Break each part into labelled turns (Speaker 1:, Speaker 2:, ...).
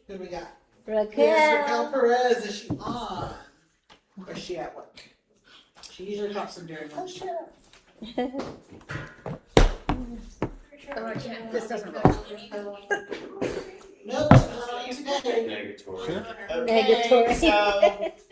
Speaker 1: Who do we got?
Speaker 2: Raquel.
Speaker 1: Yes, Raquel Perez. Is she on? Or is she at work? She usually drops them during lunch.
Speaker 3: Oh, I can't. This doesn't roll.
Speaker 1: Nope, not on today.
Speaker 4: Negatory.
Speaker 3: Okay, so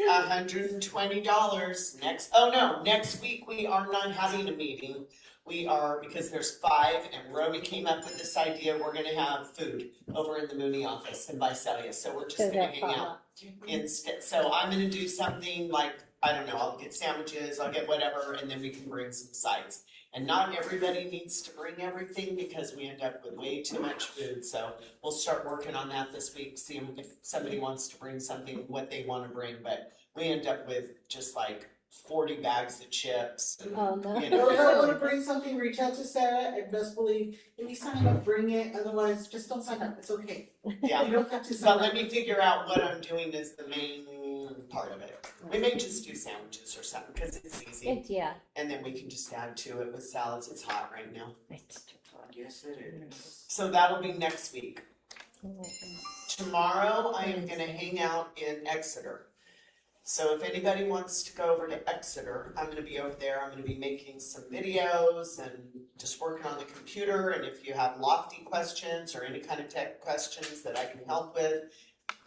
Speaker 3: $120 next week we are not having a meeting. We are, because there's 5 and Romy came up with this idea, we're gonna have food over in the Mooney office in Visalia, so we're just gonna hang out instead. So I'm gonna do something like, I don't know, I'll get sandwiches, I'll get whatever, and then we can bring some sides. And not everybody needs to bring everything because we end up with way too much food. So we'll start working on that this week, see if somebody wants to bring something, what they want to bring. But we end up with just like 40 bags of chips.
Speaker 2: Oh, no.
Speaker 3: You
Speaker 1: Well, if I
Speaker 3: know,
Speaker 1: want to bring something, reach out to Sarah. I best believe if you sign up, bring it. Otherwise, just don't sign up. It's okay.
Speaker 3: yeah.
Speaker 1: You don't have to
Speaker 3: But
Speaker 1: sign
Speaker 3: let
Speaker 1: up.
Speaker 3: me figure out what I'm doing is the main part of it. We may just do sandwiches or something because it's easy.
Speaker 2: Yeah.
Speaker 3: And then we can just add to it with salads. It's hot right now.
Speaker 1: Yes, it is.
Speaker 3: So that'll be next week. Tomorrow I am going to hang out in Exeter. So if anybody wants to go over to Exeter, I'm going to be over there. I'm going to be making some videos and just working on the computer. And if you have lofty questions or any kind of tech questions that I can help with,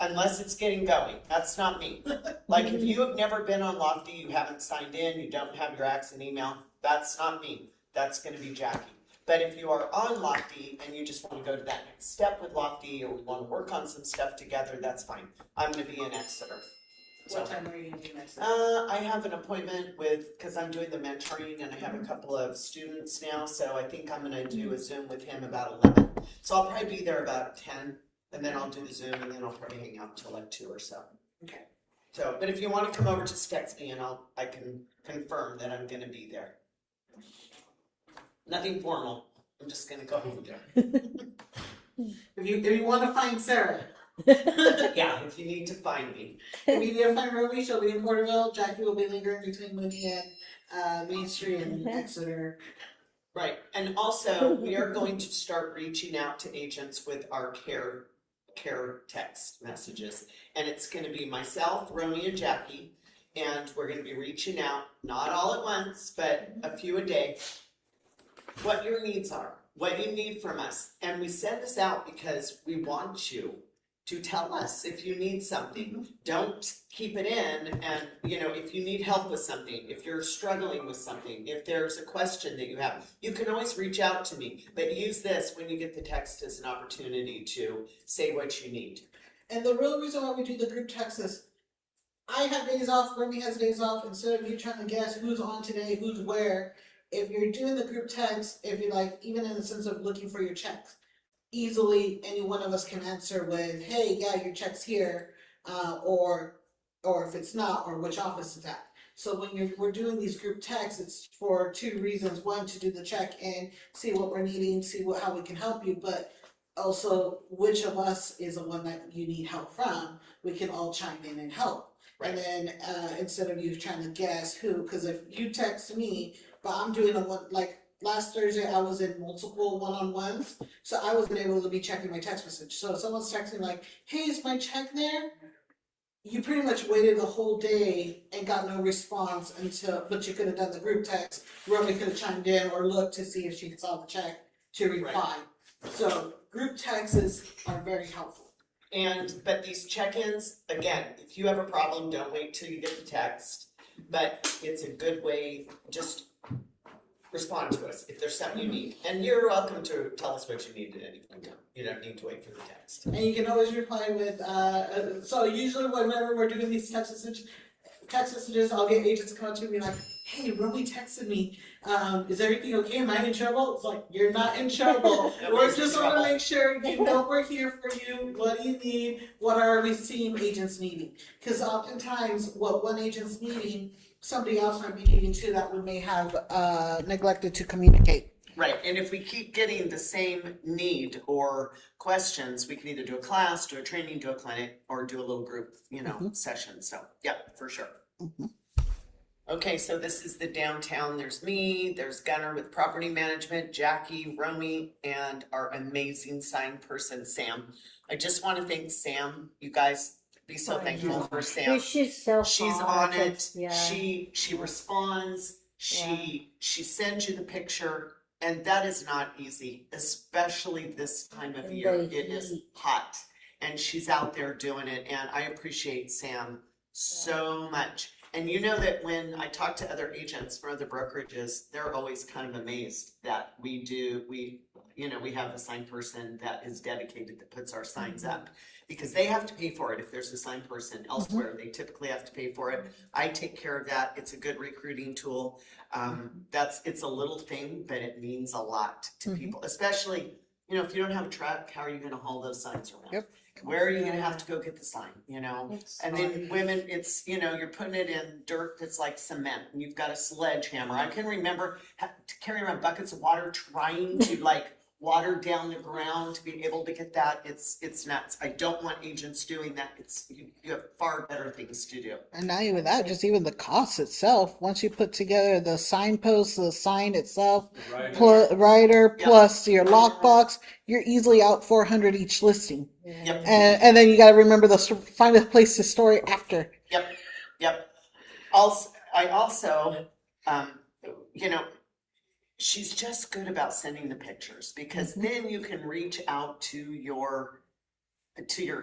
Speaker 3: unless it's getting going, that's not me. Like if you have never been on Lofty, you haven't signed in, you don't have your accent email, that's not me. That's going to be Jackie. But if you are on Lofty and you just want to go to that next step with Lofty or we want to work on some stuff together, that's fine. I'm going to be in Exeter.
Speaker 1: What time are you going to do next?
Speaker 3: I have an appointment because I'm doing the mentoring and I have a couple of students now, so I think I'm going to do a Zoom with him about 11. So I'll probably be there about 10, and then I'll do the Zoom, and then I'll probably hang out till like 2 or so.
Speaker 1: Okay.
Speaker 3: So, but if you want to come over, just text me and I can confirm that I'm going to be there. Nothing formal. I'm just going to go over there.
Speaker 1: If you want to find Sarah.
Speaker 3: Yeah, if you need to find me.
Speaker 1: If you need to find Romy, she'll be in Porterville. Jackie will be lingering between Mooney and Main Street and Exeter.
Speaker 3: Right, and also we are going to start reaching out to agents with our care text messages, and it's going to be myself, Romy, and Jackie, and we're going to be reaching out, not all at once, but a few a day, what your needs are, what you need from us, and we send this out because we want you to tell us if you need something. Don't keep it in, and if you need help with something, if you're struggling with something, if there's a question that you have, you can always reach out to me, but use this when you get the text as an opportunity to say what you need.
Speaker 1: And the real reason why we do the group text is I have days off, Romy has days off. Instead of you trying to guess who's on today, who's where, if you're doing the group text, if you like, even in the sense of looking for your checks, easily any one of us can answer with, hey, yeah, your check's here, or if it's not, or which office it's at. So when we're doing these group texts, it's for 2 reasons. One, to do the check and see what we're needing, see how we can help you, but also which of us is the one that you need help from. We can all chime in and help. Right. And then instead of you trying to guess who, because if you text me, but I'm doing a one, like last Thursday I was in multiple one-on-ones, so I wasn't able to be checking my text message. So if someone's texting like, hey, is my check there? You pretty much waited the whole day and got no response but you could have done the group text. Romy could have chimed in or looked to see if she saw the check to reply. Right. So group texts are very helpful.
Speaker 3: But these check-ins, again, if you have a problem, don't wait till you get the text, but it's a good way, just respond to us if there's something you need. And you're welcome to tell us what you need at any point. You don't need to wait for the text. And
Speaker 1: you can always reply with, so usually whenever we're doing these text messages, I'll get agents to come up to me and be like, hey, Romy texted me. Is everything okay? Am I in trouble? It's like, you're not in trouble. We just want to make sure you know we're here for you. What do you need? What are we seeing agents needing? Because oftentimes what one agent's needing, somebody else might be needing too that we may have neglected to communicate.
Speaker 3: Right, and if we keep getting the same need or questions, we can either do a class, do a training, do a clinic, or do a little group, session. So, yeah, for sure. Okay, so this is the downtown. There's me, there's Gunner with property management, Jackie, Romy, and our amazing sign person, Sam. I just want to thank Sam. You guys be so
Speaker 2: I
Speaker 3: thankful
Speaker 2: know.
Speaker 3: for Sam.
Speaker 2: She's so
Speaker 3: She's
Speaker 2: hard.
Speaker 3: on it.
Speaker 2: Yeah.
Speaker 3: She
Speaker 2: Yeah.
Speaker 3: responds. She sends you the picture, and that is not easy, especially this time of
Speaker 2: In
Speaker 3: year.
Speaker 2: the
Speaker 3: It is
Speaker 2: heat.
Speaker 3: hot, and she's out there doing it, and I appreciate Sam so much. And you know that when I talk to other agents from other brokerages, they're always kind of amazed that we have a sign person that is dedicated, that puts our signs up. Because they have to pay for it. If there's a sign person elsewhere, they typically have to pay for it. I take care of that. It's a good recruiting tool. It's a little thing, but it means a lot to people, especially, if you don't have a truck, how are you gonna haul those signs around?
Speaker 1: Yep.
Speaker 3: Where are you gonna have to go get the sign,
Speaker 2: It's
Speaker 3: And then women, it's, you're putting it in dirt that's like cement and you've got a sledgehammer. I can remember carrying around buckets of water trying to water down the ground to be able to get that. It's nuts. I don't want agents doing that. You have far better things to do.
Speaker 1: And not even that, just even the cost itself. Once you put together the signpost, the sign itself, rider
Speaker 3: Yep.
Speaker 1: plus your lockbox, you're easily out 400 each listing.
Speaker 3: Yep.
Speaker 1: And then you got to remember find a place to store it after.
Speaker 3: Yep. I also, she's just good about sending the pictures because then you can reach out to your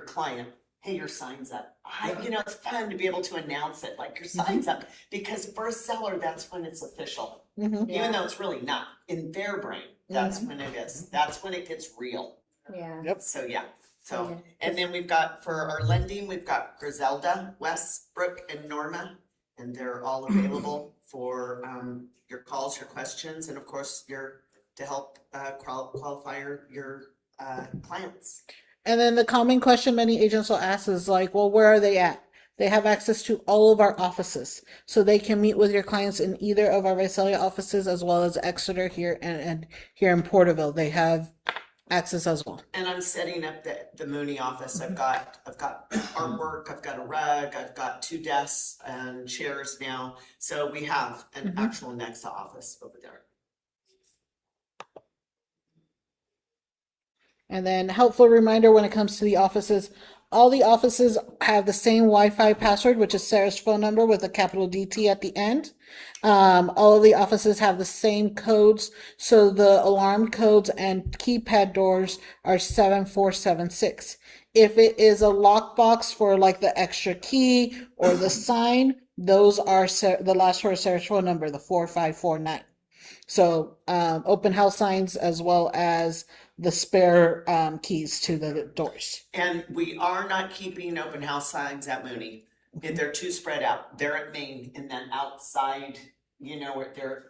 Speaker 3: client. Hey, your sign's up. It's fun to be able to announce it, like your sign's up, because for a seller, that's when it's official. Even though it's really not in their brain. That's when it is. That's when it gets real.
Speaker 2: Yeah.
Speaker 1: Yep.
Speaker 3: So, and then we've got, for our lending, we've got Griselda, Westbrook, and Norma, and they're all available for your calls, your questions, and of course, to help qualify your clients.
Speaker 1: And then the common question many agents will ask is like, well, where are they at? They have access to all of our offices. So they can meet with your clients in either of our Visalia offices as well as Exeter here and here in Porterville. They have access as well.
Speaker 3: And I'm setting up the Mooney office. I've got artwork, I've got a rug, I've got 2 desks and chairs now. So we have an actual Nexa office over there.
Speaker 1: And then helpful reminder when it comes to the offices, all the offices have the same Wi-Fi password, which is Sarah's phone number with a capital DT at the end. All of the offices have the same codes. So the alarm codes and keypad doors are 7476. If it is a lockbox for like the extra key or the sign, those are the last four of Sarah's phone number, the 4549. So open house signs as well as the spare keys to the doors.
Speaker 3: And we are not keeping open house signs at Mooney. They're too spread out. They're at Main in that outside, where they're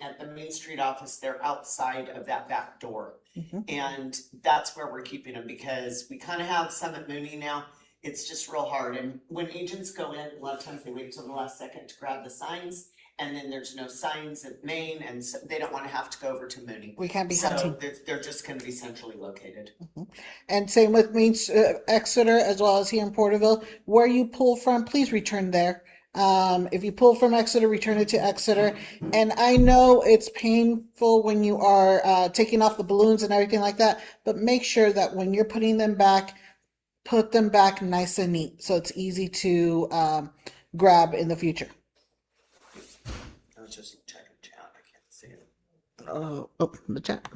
Speaker 3: at the Main Street office, they're outside of that back door. And that's where we're keeping them because we kind of have some at Mooney now. It's just real hard. And when agents go in, a lot of times they wait till the last second to grab the signs. And then there's no signs at Main, and so they don't want to have to go over to Mooney.
Speaker 1: We can't be hunting.
Speaker 3: So they're just going to be centrally located.
Speaker 1: And same with Exeter as well as here in Porterville. Where you pull from, please return there. If you pull from Exeter, return it to Exeter. And I know it's painful when you are taking off the balloons and everything like that, but make sure that when you're putting them back, put them back nice and neat so it's easy to grab in the future.
Speaker 3: I was just checking chat. I can't see it.
Speaker 1: Oh, the chat.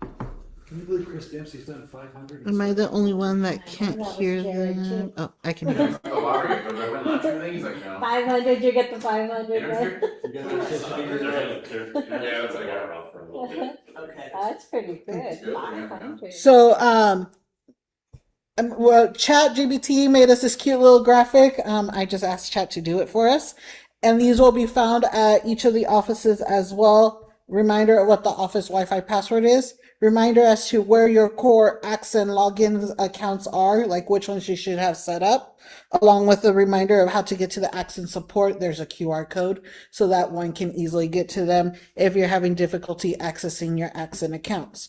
Speaker 4: Can you believe Chris Dempsey's done 500?
Speaker 1: Am I the only one that can't
Speaker 2: That was
Speaker 1: hear
Speaker 2: Jerry,
Speaker 1: them?
Speaker 2: too.
Speaker 1: Oh, I can hear them.
Speaker 5: Oh, wow, I went last year, he's like, no.
Speaker 2: 500, you get the 500. Right?
Speaker 5: Yeah, it's like, I around for a little bit.
Speaker 3: Okay.
Speaker 2: That's pretty good.
Speaker 5: It's good, yeah.
Speaker 2: 500.
Speaker 1: So, well, Chat GBT made us this cute little graphic. I just asked Chat to do it for us. And these will be found at each of the offices as well. Reminder of what the office Wi-Fi password is. Reminder as to where your core Accent login accounts are, like which ones you should have set up, along with a reminder of how to get to the Accent support. There's a QR code, so that one can easily get to them if you're having difficulty accessing your Accent accounts.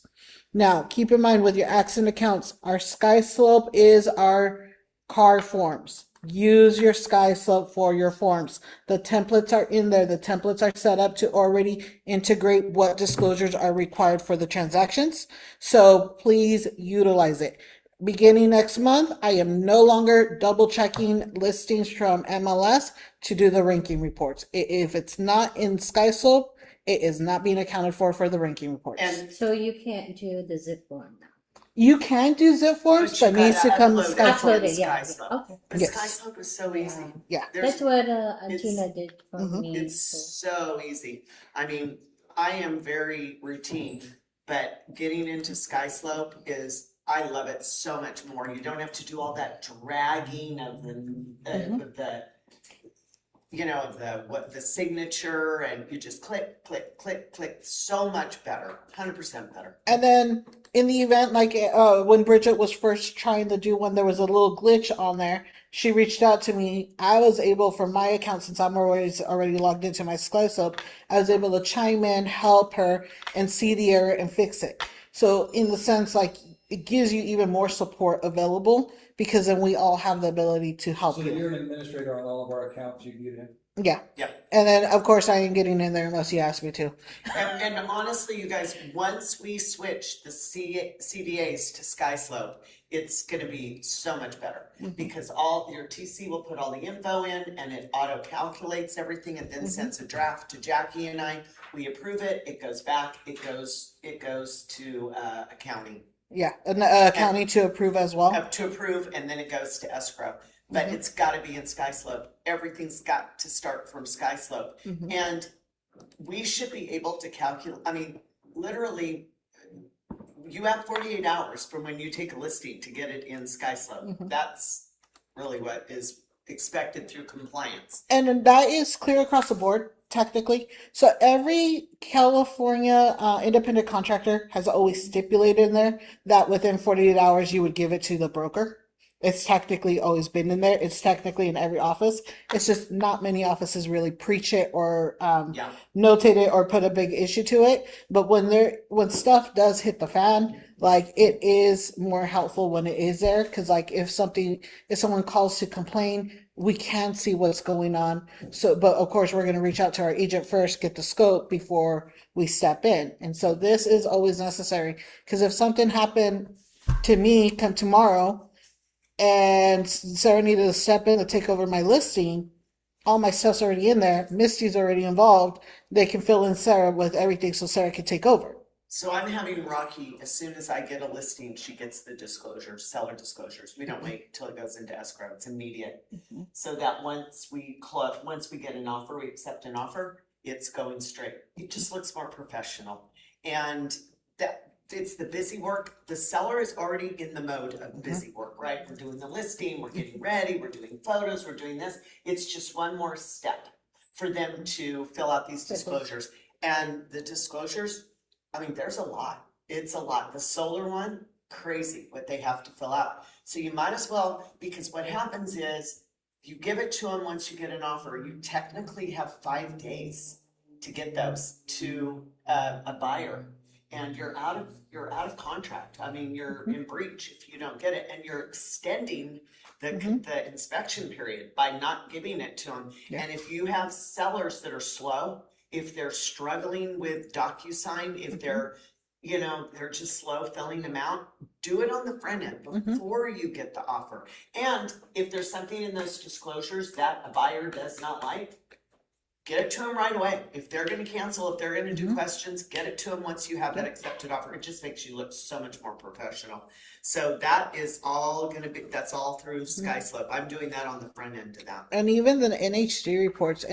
Speaker 1: Now, keep in mind with your Accent accounts, our Sky Slope is our car forms. use your Sky Slope for your forms. The templates are in there. The templates are set up to already integrate what disclosures are required for the transactions. So please utilize it. Beginning next month, I am no longer double checking listings from MLS to do the ranking reports. If it's not in Sky Slope, it is not being accounted for the ranking reports.
Speaker 3: And
Speaker 2: So you can't do the zip form now.
Speaker 1: You can do zip forms,
Speaker 3: But you
Speaker 1: but needs to
Speaker 3: gotta
Speaker 1: come in
Speaker 3: upload
Speaker 1: Sky
Speaker 3: it.
Speaker 1: Slope.
Speaker 2: Upload it, yeah.
Speaker 3: Sky Slope.
Speaker 2: Okay.
Speaker 3: But
Speaker 1: Yes.
Speaker 3: Sky Slope is so easy.
Speaker 1: Yeah.
Speaker 2: That's what
Speaker 3: it's-
Speaker 2: Antina did for
Speaker 1: Mhm.
Speaker 2: me.
Speaker 3: It's so easy. I mean, I am very routine, but getting into Sky Slope I love it so much more. You don't have to do all that dragging of the signature, and you just click, click, click, click. So much better, 100% better.
Speaker 1: And then in the event, like when Bridget was first trying to do one, there was a little glitch on there. She reached out to me. I was able, from my account, since I'm already logged into my Sky Slope, I was able to chime in, help her, and see the error and fix it. So in the sense, like, it gives you even more support available, because then we all have the ability to help
Speaker 4: So
Speaker 1: you.
Speaker 4: you're an administrator on all of our accounts, you can get in.
Speaker 1: Yeah.
Speaker 3: Yep.
Speaker 1: And then, of course, I ain't getting in there unless you ask me to.
Speaker 3: And honestly, you guys, once we switch the CDAs to Sky Slope, it's going to be so much better, because all your TC will put all the info in, and it auto calculates everything, and then sends a draft to Jackie and I. We approve it. It goes back. It goes to accounting.
Speaker 1: Yeah, and county to approve as well.
Speaker 3: To approve, and then it goes to escrow. But it's got to be in Sky Slope. Everything's got to start from Sky Slope. And we should be able to calculate, I mean, literally, you have 48 hours from when you take a listing to get it in Sky Slope. That's really what is expected through compliance.
Speaker 1: And that is clear across the board, technically. So every California independent contractor has always stipulated in there that within 48 hours you would give it to the broker. It's technically always been in there. It's technically in every office. It's just not many offices really preach it or notate it or put a big issue to it. But when stuff does hit the fan, like, it is more helpful when it is there, because like if someone calls to complain, we can see what's going on. So, but of course we're going to reach out to our agent first, get the scope before we step in. And so this is always necessary, because if something happened to me come tomorrow and Sarah needed to step in to take over my listing, all my stuff's already in there. Misty's already involved. They can fill in Sarah with everything so Sarah can take over.
Speaker 3: So I'm having Rocky, as soon as I get a listing, she gets the disclosures, seller disclosures. We don't wait till it goes into escrow. It's immediate. So that once we get an offer, we accept an offer, it's going straight. It just looks more professional. And it's the busy work. The seller is already in the mode of busy work, right? We're doing the listing, we're getting ready, we're doing photos, we're doing this. It's just one more step for them to fill out these disclosures. And the disclosures, I mean, there's a lot. It's a lot. The solar one, crazy what they have to fill out. So you might as well, because what happens is you give it to them once you get an offer. You technically have 5 days to get those to a buyer, and you're out of contract. I mean, you're in breach if you don't get it, and you're extending the inspection period by not giving it to them. And if you have sellers that are slow, if they're struggling with DocuSign, if they're just slow filling them out, do it on the front end before you get the offer. And if there's something in those disclosures that a buyer does not like, get it to them right away. If they're going to cancel, if they're going to do questions, get it to them once you have that accepted offer. It just makes you look so much more professional. So that is all going to be, that's all through Sky Slope. I'm doing that on the front end of that.
Speaker 1: And even the NHD reports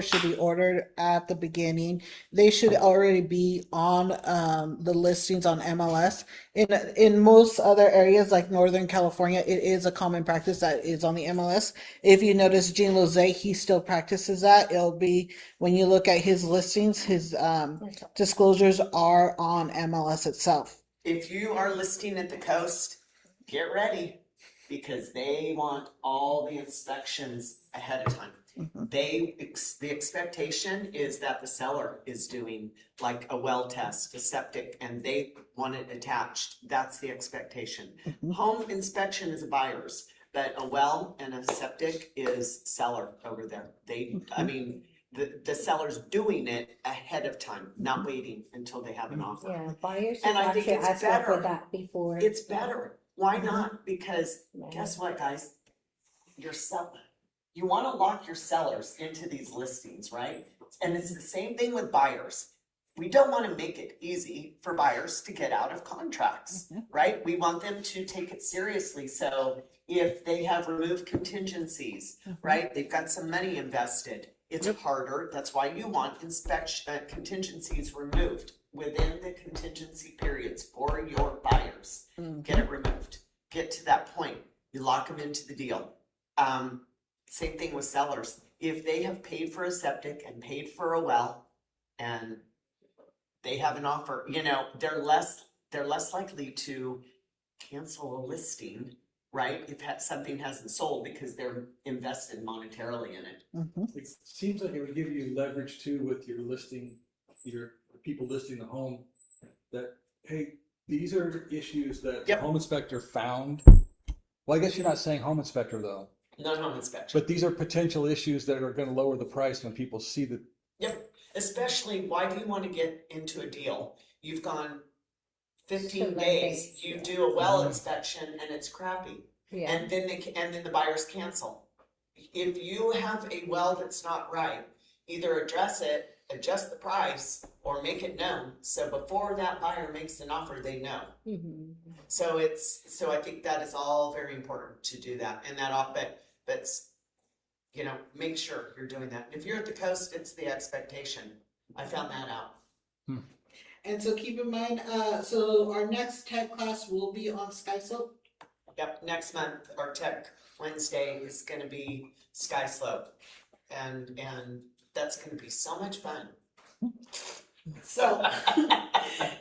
Speaker 1: should be ordered at the beginning. They should already be on the listings on MLS. In most other areas like Northern California, it is a common practice that is on the MLS. If you notice Gene Lozay, he still practices that. It'll be when you look at his listings, his disclosures are on MLS itself.
Speaker 3: If you are listing at the coast, get ready, because they want all the inspections ahead of time. The expectation is that the seller is doing like a well test, a septic, and they want it attached. That's the expectation. Home inspection is a buyer's, but a well and a septic is seller over there. I mean, the seller's doing it ahead of time, not waiting until they have an offer.
Speaker 2: Yeah, buyers
Speaker 3: And
Speaker 2: have
Speaker 3: I think
Speaker 2: actually
Speaker 3: it's
Speaker 2: asked us for
Speaker 3: better.
Speaker 2: that before.
Speaker 3: It's better. Why
Speaker 2: Mhm.
Speaker 3: not? Because
Speaker 2: Yeah.
Speaker 3: guess what, guys? You want to lock your sellers into these listings, right? And it's the same thing with buyers. We don't want to make it easy for buyers to get out of contracts, right? We want them to take it seriously. So if they have removed contingencies, right? They've got some money invested. It's harder. That's why you want contingencies removed within the contingency periods for your buyers. Get it removed. Get to that point. You lock them into the deal. Same thing with sellers. If they have paid for a septic and paid for a well and they have an offer, you know, they're less likely to cancel a listing, right? If something hasn't sold because they're invested monetarily in it.
Speaker 4: It seems like it would give you leverage too with your listing, your people listing the home, that, hey, these are issues that the
Speaker 3: Yep.
Speaker 4: home inspector found. Well, I guess you're not saying home inspector though,
Speaker 3: Non-home inspection.
Speaker 4: but these are potential issues that are going to lower the price when people see the.
Speaker 3: Yep. Especially, why do you want to get into a deal? You've gone 15
Speaker 2: 11
Speaker 3: days,
Speaker 2: days,
Speaker 3: you
Speaker 2: yeah.
Speaker 3: do a well inspection and it's crappy.
Speaker 2: Yeah.
Speaker 3: And then the buyers cancel. If you have a well that's not right, either address it, adjust the price, or make it known. So before that buyer makes an offer, they know.
Speaker 2: Mhm.
Speaker 3: So I think that is all very important to do that. And that's, you know, make sure you're doing that. If you're at the coast, it's the expectation. I found that out.
Speaker 1: And so keep in mind, so our next tech class will be on SkySlope.
Speaker 3: Yep, next month, our Tech Wednesday is gonna be Sky Slope. And that's gonna be so much fun.
Speaker 1: So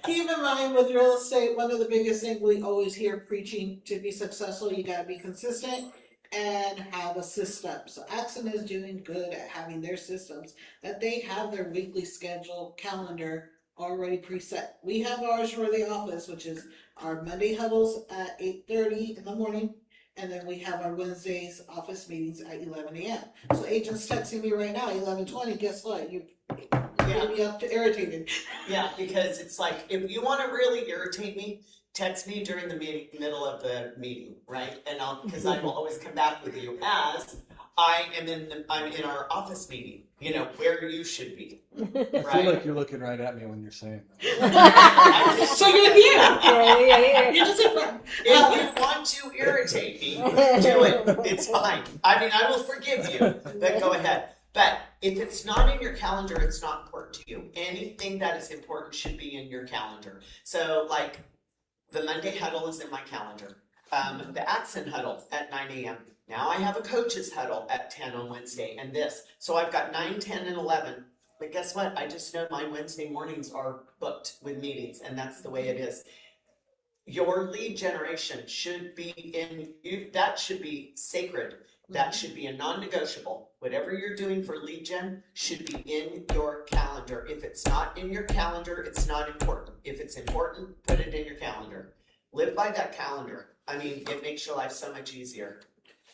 Speaker 1: keep in mind with real estate, one of the biggest things we always hear preaching, to be successful, you gotta be consistent and have a system. So Axon is doing good at having their systems, that they have their weekly schedule calendar already preset. We have ours for the office, which is our Monday huddles at 8:30 in the morning. And then we have our Wednesdays office meetings at 11 a.m. So agents texting me right now, 11:20, guess what? You're getting me up to irritated.
Speaker 3: Yeah, because it's like, if you wanna really irritate me, text me during the middle of the meeting, right? And because I will always come back with you as I'm in our office meeting, you know, where you should be,
Speaker 4: I feel
Speaker 3: right?
Speaker 4: like you're looking right at me when you're saying that.
Speaker 1: So you're here.
Speaker 2: Yeah.
Speaker 1: You're just in front.
Speaker 3: If you want to irritate me, do it. It's fine. I mean, I will forgive you, but go ahead. But if it's not in your calendar, it's not important to you. Anything that is important should be in your calendar. So like the Monday huddle is in my calendar. The Accent huddle at 9 a.m. Now I have a coaches huddle at 10 on Wednesday and this. So I've got 9, 10, and 11. But guess what? I just know my Wednesday mornings are booked with meetings, and that's the way it is. Your lead generation should be that should be sacred. That should be a non-negotiable. Whatever you're doing for lead gen should be in your calendar. If it's not in your calendar, it's not important. If it's important, put it in your calendar. Live by that calendar. I mean, it makes your life so much easier.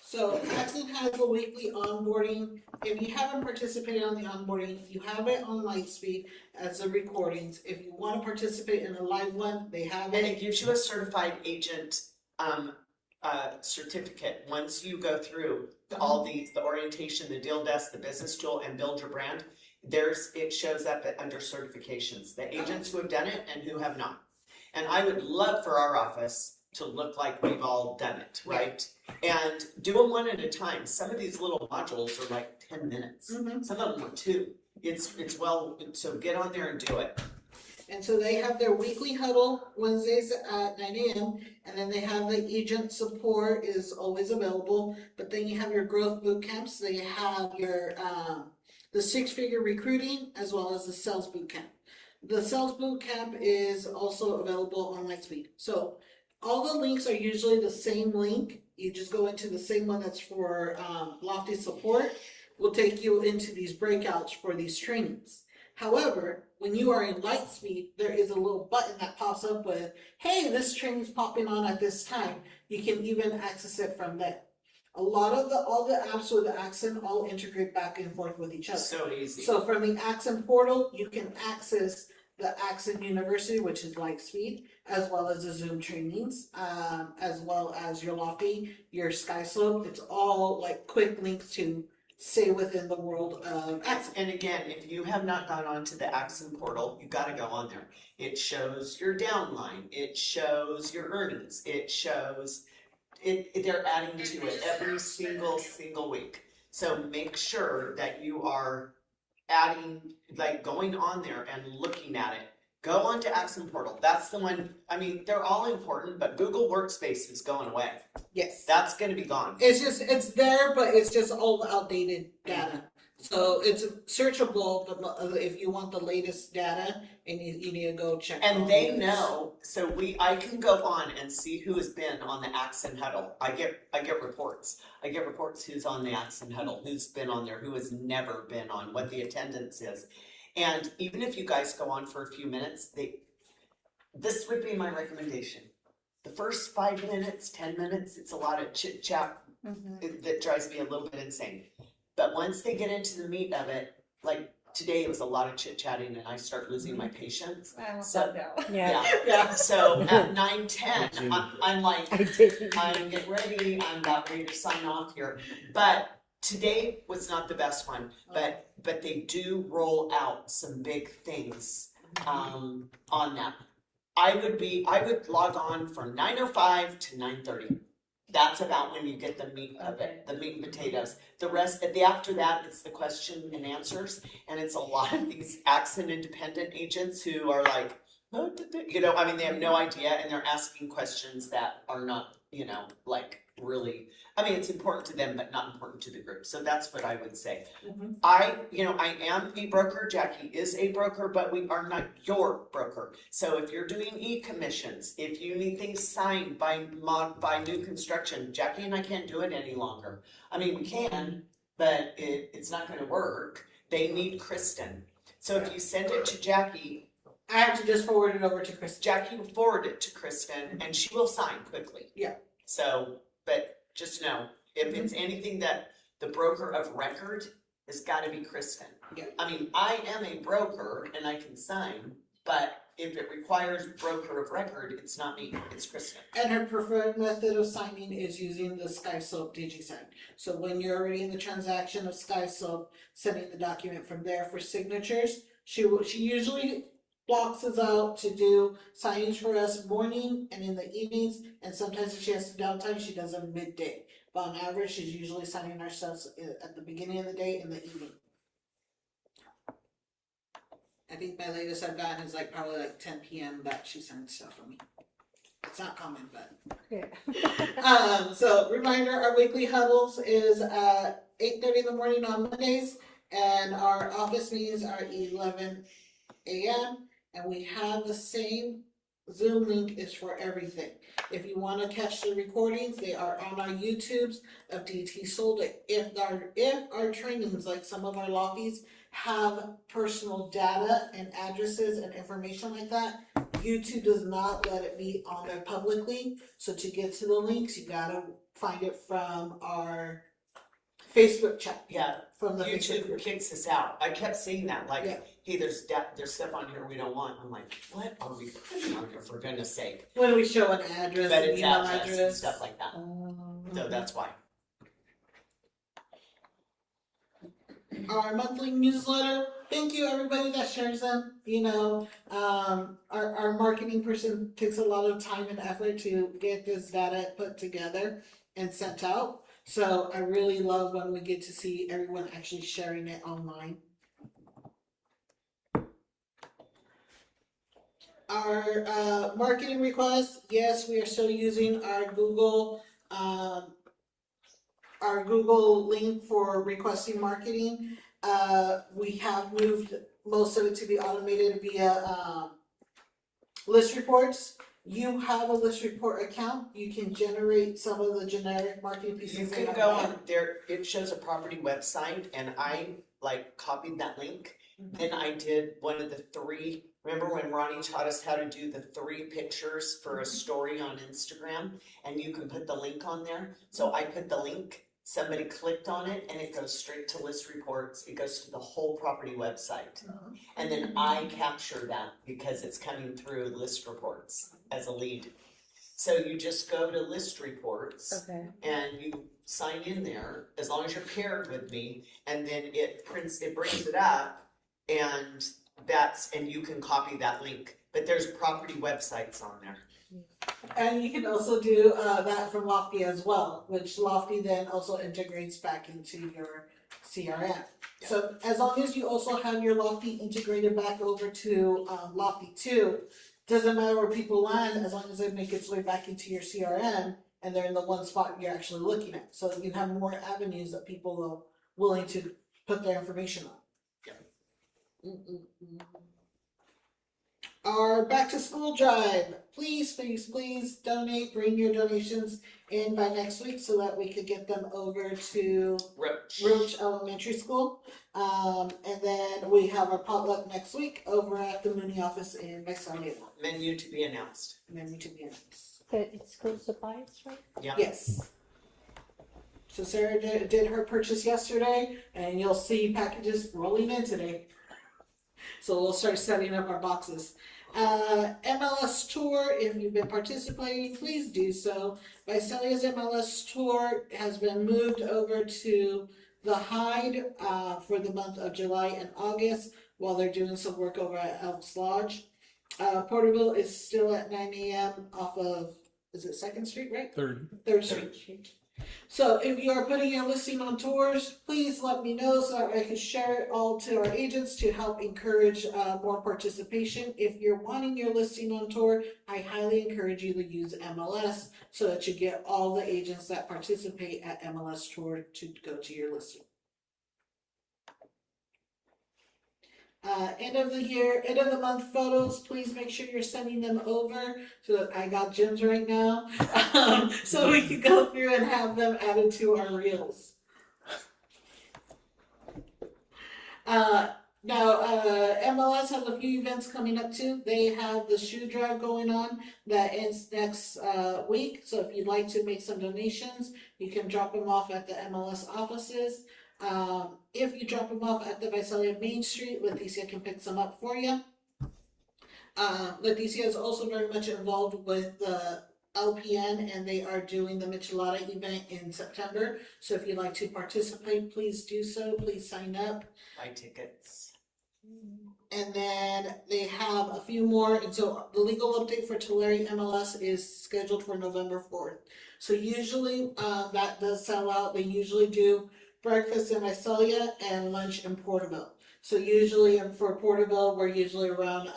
Speaker 1: So Axon has a weekly onboarding. If you haven't participated on the onboarding, you have it on Lightspeed as the recordings. If you want to participate in a live one, they have
Speaker 3: And
Speaker 1: it.
Speaker 3: it gives you a certified agent certificate once you go through all the orientation, the deal desk, the business tool, and build your brand. It shows up under certifications, the agents who have done it and who have not. And I would love for our office to look like we've all done it, right? And do them one at a time. Some of these little modules are like 10 minutes. Some of them are 2. So get on there and do it.
Speaker 1: And so they have their weekly huddle Wednesdays at 9 a.m. And then they have the agent support is always available. But then you have your growth boot camps. They have your the 6-figure recruiting as well as the sales boot camp. The sales boot camp is also available on Lightspeed. So all the links are usually the same link. You just go into the same one that's for Lofty support. Will take you into these breakouts for these trainings. However, when you are in Lightspeed, there is a little button that pops up with, hey, this training's popping on at this time. You can even access it from there. all the apps with the accent all integrate back and forth with each other.
Speaker 3: So easy.
Speaker 1: So from the Accent portal, you can access the Accent University, which is Lightspeed, as well as the Zoom trainings, as well as your Lofty, your SkySlope. It's all like quick links to stay within the world of Accent.
Speaker 3: And again, if you have not gone onto the Accent portal, you gotta go on there. It shows your downline, it shows your earnings, it shows, they're adding to it every single week. So make sure that you are adding, like going on there and looking at it. Go onto Accent portal, that's the one, I mean, they're all important, but Google Workspace is going away.
Speaker 1: Yes.
Speaker 3: That's gonna be gone.
Speaker 1: It's there, but it's just all outdated data. So it's searchable, but if you want the latest data, and you need to go check.
Speaker 3: And
Speaker 1: all
Speaker 3: they
Speaker 1: the others.
Speaker 3: know, so I can go on and see who has been on the Accent Huddle. I get reports. I get reports who's on the Accent Huddle, who's been on there, who has never been on, what the attendance is. And even if you guys go on for a few minutes, this would be my recommendation. The first 5 minutes, 10 minutes, it's a lot of chit chat that drives me a little bit insane. But once they get into the meat of it, like today it was a lot of chit chatting and I start losing my patience. So,
Speaker 2: Yeah.
Speaker 3: So at 9:10, I'm like,
Speaker 2: I did.
Speaker 3: I'm getting ready, I'm about ready to sign off here. But today was not the best one, but they do roll out some big things on that. I would log on from 9:05 to 9:30. That's about when you get the meat of it, the meat and potatoes. The rest, after that, it's the question and answers, and it's a lot of these accent independent agents who are like, I mean, they have no idea, and they're asking questions that are not, like really, I mean, it's important to them, but not important to the group. So that's what I would say.
Speaker 1: Mhm.
Speaker 3: I am a broker. Jackie is a broker, but we are not your broker. So if you're doing e-commissions, if you need things signed by new construction, Jackie and I can't do it any longer. I mean, we can, but it's not going to work. They need Kristen. So if you send it to Jackie,
Speaker 1: I have to just forward it over to Chris.
Speaker 3: Jackie will forward it to Kristen, and she will sign quickly.
Speaker 1: Yeah.
Speaker 3: So, but just know, if it's anything that the broker of record, it's got to be Kristen.
Speaker 1: Yeah.
Speaker 3: I mean, I am a broker and I can sign, but if it requires broker of record, it's not me, it's Kristen.
Speaker 1: And her preferred method of signing is using the SkySlope DigiSign. So when you're already in the transaction of SkySlope, sending the document from there for signatures, she usually blocks us out to do signings for us morning and in the evenings, and sometimes if she has some downtime, she does them midday. But on average, she's usually signing our stuff at the beginning of the day and the evening. I think my latest I've gotten is probably 10 p.m. that she sends stuff for me. It's not common, but.
Speaker 2: Yeah.
Speaker 1: So reminder, our weekly huddles is at 8:30 in the morning on Mondays, and our office meetings are 11 a.m. And we have the same Zoom link is for everything. If you want to catch the recordings, they are on our YouTubes of DT Sold It. If our trainings, like some of our lobbies, have personal data and addresses and information like that, YouTube does not let it be on there publicly. So to get to the links, you gotta find it from our Facebook chat.
Speaker 3: Yeah,
Speaker 1: From the Facebook
Speaker 3: YouTube
Speaker 1: group.
Speaker 3: kicks us out. I kept seeing that, like,
Speaker 1: Yeah.
Speaker 3: hey, there's stuff on here we don't want. I'm like, what are we putting on here, for goodness sake?
Speaker 1: When we show an address,
Speaker 3: But
Speaker 1: an
Speaker 3: it's
Speaker 1: email
Speaker 3: address and stuff like that. So that's why.
Speaker 1: Our monthly newsletter. Thank you everybody that shares them. Our marketing person takes a lot of time and effort to get this data put together and sent out. So I really love when we get to see everyone actually sharing it online. Our marketing requests, yes, we are still using our Google link for requesting marketing. We have moved most of it to be automated via list reports. You have a list report account. You can generate some of the generic marketing pieces.
Speaker 3: You can go on there, it shows a property website, and I copied that link Then I did one of the three, remember when Ronnie taught us how to do the 3 pictures for a story on Instagram? And you can put the link on there. So I put the link, somebody clicked on it, and it goes straight to list reports. It goes to the whole property website. And then I capture that because it's coming through list reports as a lead. So you just go to list reports
Speaker 2: Okay.
Speaker 3: and you sign in there, as long as you're paired with me, and then it brings it up, and you can copy that link. But there's property websites on there.
Speaker 1: And you can also do that from Lofty as well, which Lofty then also integrates back into your CRM. So as long as you also have your Lofty integrated back over to Lofty 2, doesn't matter where people land, as long as they make its way back into your CRM and they're in the one spot you're actually looking at. So you have more avenues that people are willing to put their information on. Our back to school drive, please donate, bring your donations in by next week so that we could get them over to Roach Elementary School. And then we have our potluck next week over at the Mooney office in Visalia.
Speaker 3: Menu to be announced.
Speaker 2: But it's school supplies, right?
Speaker 3: Yeah.
Speaker 1: Yes. So Sarah did her purchase yesterday, and you'll see packages rolling in today. So we'll start setting up our boxes. MLS tour, if you've been participating, please do so. Visalia's MLS tour has been moved over to the Hyde for the month of July and August while they're doing some work over at Elks Lodge. Porterville is still at 9 a.m. off of, is it 2nd Street, right? 3rd Street. So if you are putting your listing on tours, please let me know so that I can share it all to our agents to help encourage more participation. If you're wanting your listing on tour, I highly encourage you to use MLS so that you get all the agents that participate at MLS tour to go to your listing. End of the month photos, please make sure you're sending them over so that I got Jim's right now, so we can go through and have them added to our reels. Now, MLS has a few events coming up too. They have the shoe drive going on that ends next week. So if you'd like to make some donations, you can drop them off at the MLS offices. If you drop them off at the Visalia Main Street, Leticia can pick some up for you. Leticia is also very much involved with the LPN, and they are doing the Michelada event in September. So if you'd like to participate, please do so. Please sign up.
Speaker 3: Buy tickets.
Speaker 1: And then they have a few more. And so the legal update for Tulare MLS is scheduled for November 4th. So usually that does sell out. They usually do breakfast in Visalia and lunch in Porterville. So usually for Porterville, we're usually around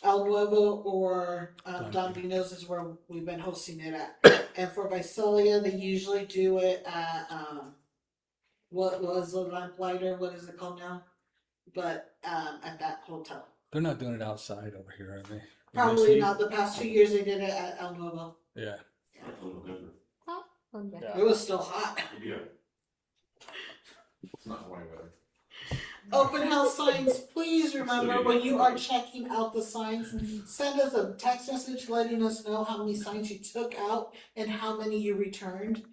Speaker 1: El Nuevo or Don Vino's is where we've been hosting it at. And for Visalia, they usually do it at, what was the Lamplighter? What is it called now? But at that hotel.
Speaker 4: They're not doing it outside over here, are they?
Speaker 1: Probably not. The past 2 years they did it at El Nuevo.
Speaker 4: Yeah.
Speaker 1: It was still hot.
Speaker 5: Yeah. It's not Hawaii weather.
Speaker 1: Open house signs, please remember when you are checking out the signs, send us a text message letting us know how many signs you took out and how many you returned.